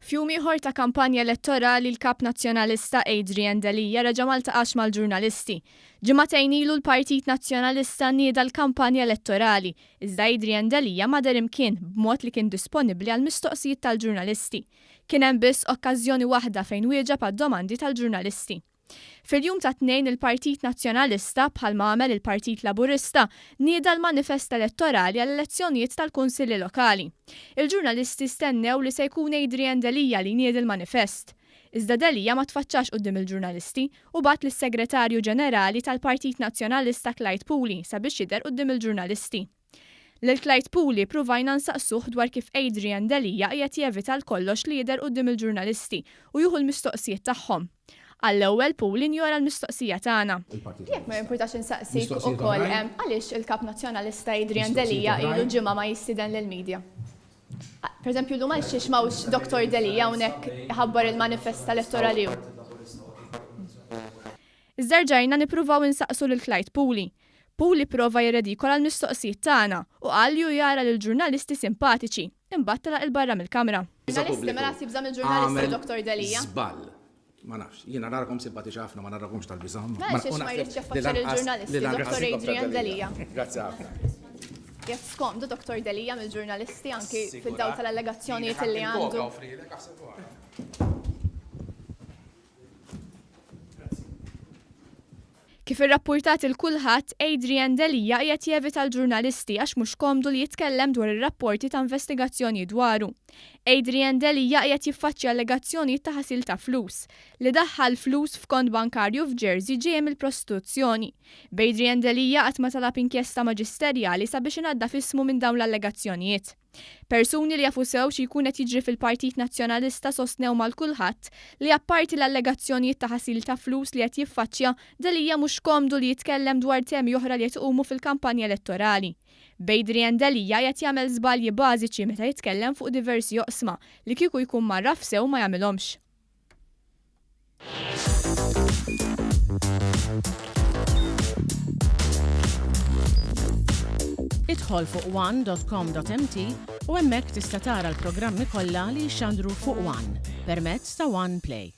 F'jum ieħor ta' kampanja elettorali l-Kap Nazzjonalista Adrian Delia reġa' ma ltaqax mal-ġurnalisti. Ġimagħtejn ilu l-Partit Nazzjonalista nhieda l-kampanja elettorali, iżda Adrian Delia madar imkien b'mod li kien disponibbli għal mistoqsijiet tal-ġurnalisti. Kien hemm biss okkażjoni waħda fejn wieġeb għad-domandi tal-ġurnalisti. Fil-jum ta' tnejn il-Partit Nazzjonalista bħalma għamel il-Partit Laburista nhieda l-manifest elettorali għall-elezzjonijiet tal-kunsilli lokali. Il-ġurnalisti stennew li se jkun Adrian Delia li jniedi l-manifest. Iżda Delia ma tfaċċax quddiem il-ġurnalisti u bat lis-segretarju ġenerali tal-Partit Nazzjonalista Clyde Puli sabiex jidher quddiem il-ġurnalisti. Lil Clyde Puli pruvajna nsaqsuh dwar kif Adrian Delia qiegħed jevita l-kollox li jidher quddiem il-ġurnalisti u jieħu l-mistoqsijiet tagħhom. Għall-ewwel Puli njora l-mistoqsija tagħna. Jekk ma jimpurtax insaqsik ukoll għaliex il-Kap Nazzjonalista Adrian Delia ilu ġimgħa ma jistiden lill-medja. Pereżempju llum għaliex m'hawnx Dr. Delia hawnhekk iħabbar il-manifest elettorali. Iżda rġajna nippruvaw insaqsu lil Clyde Puli. Puli prova jirredikola l-mistoqsijiet tagħna u qal ju jara lill-ġurnalisti simpatiċi, imbagħad telaq il-barra mill-kamra. Ġurnalisti mela sibżam il-ġurnalisti Dr. Delia. Ma nafx, jiena narakom simpatiċi ħafna, ma narakomx tal-biżamm. Ma jridx jaffaċċar il-ġurnalisti, Dr. Adrian Delia. Grazzi ħafna. Jekk skomdu Dr. Delia mill-ġurnalisti anki fid-dawl tal-allegazzjonijiet li għandu. Kif irrappurtat il-kulħadd, Adrian Delia qiegħed jevita l-ġurnalisti għax mhux komdu li jitkellem dwar ir-rapporti ta' investigazzjoni dwaru. Adrian Delia qiegħed jiffaċċja allegazzjonijiet ta' ħasil ta' flus li daħħal flus f'kont bankarju f'Jersey ġej mill-prostituzzjoni. B'Adrian Delia qatt ma talab inkjesta maġisterjali sabiex inaddaf ismu minn dawn l-allegazzjonijiet. Persuni li jafu sew xi jkun qed jiġri fil-Partit Nazzjonalista sostnew mal-kulħadd li apparti l-allegazzjonijiet ta' ħasil ta' flus li qed jiffaċċja Delia mhux komdu li jitkellem dwar temi oħra li qed iqumu fil-kampanja elettorali. B'Adrian Delia qed jagħmel żbalji bażiċi meta jitkellem fuq diversi oqsma li kieku jkun marraf sew ma jagħmilhomx. Idħol fuq one.com.mt u hemmhekk tista' tara l-programmi kollha li jxandru fuq One permezz ta' One Play.